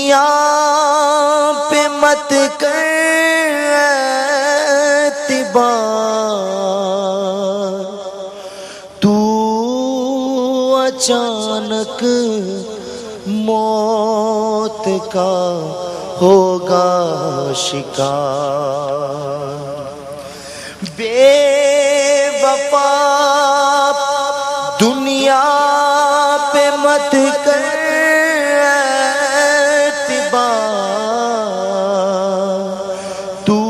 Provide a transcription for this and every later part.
دنیا پہ مت کر اعتبار، تو اچانک موت کا ہوگا شکار۔ بے وفا دنیا پہ مت کر اعتبار، تو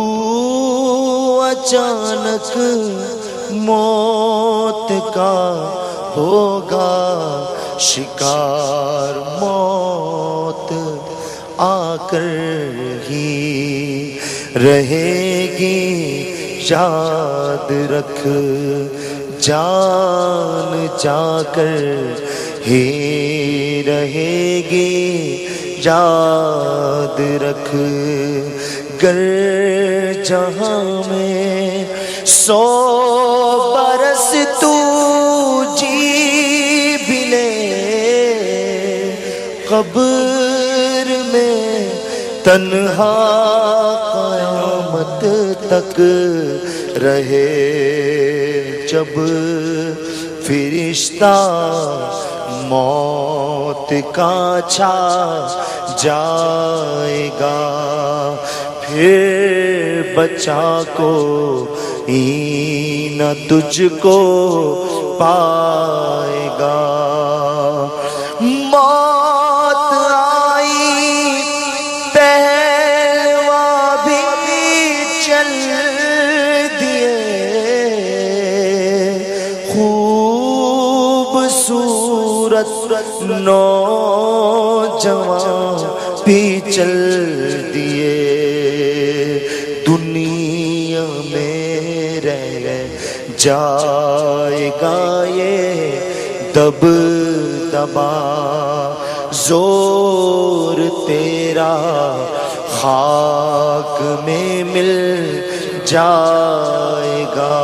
اچانک موت کا ہوگا شکار۔ موت آ کر ہی رہے گی، یاد رکھ جان جا کر ہی رہے گی، یاد رکھ۔ گر جہاں میں 100 برس تو جی بھی لے، قبر میں تنہا قیامت تک رہے۔ جب فرشتہ موت کا چھا جائے گا، پھر بچا کو نہ تجھ کو پائے گا۔ موت آئی پہلوا بھی چل دیے، خوبصورت نوجوان بھی چل دیے۔ دنیا میں رہ جائے گا یہ دبدبا، زور تیرا خاک میں مل جائے گا۔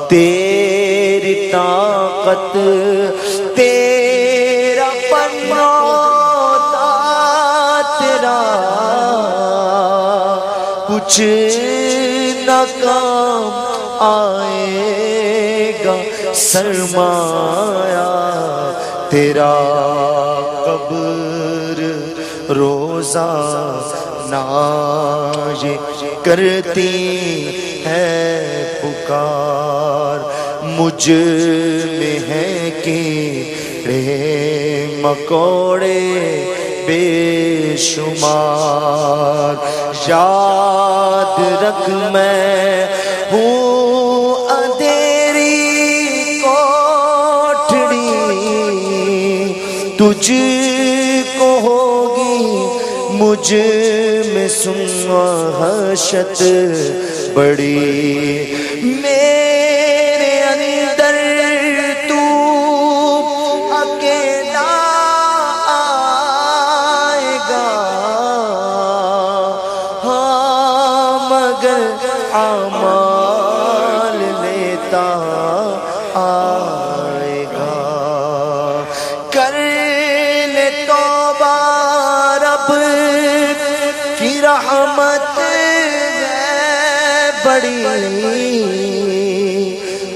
تیری طاقت تیرا پنوتا تیرا کچھ نہ کام آئے گا، سرمایہ تیرا قبر روزانہ یہ کرتی ہے پکار۔ مجھ میں ہے کیڑے مکوڑے بے شمار، یاد رکھ میں ہوں اندھیری کوٹھڑی، تجھ کو ہوگی مجھ میں وحشت بڑی۔ میرے اندر تو اکیلا آئے گا، ہاں مگر اعمال لیتا آئے گا۔ کر لے توبہ رب کی رحمت ہے بڑی،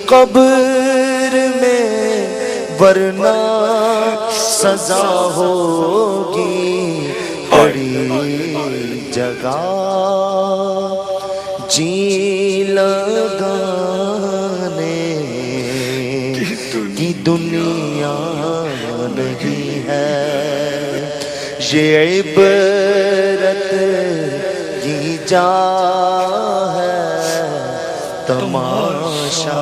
قبر میں ورنہ سزا ہوگی بڑی جگہ۔ جی لگانے کی دنیا نہیں ہے، یہ عبرت کی جا ہے تماشا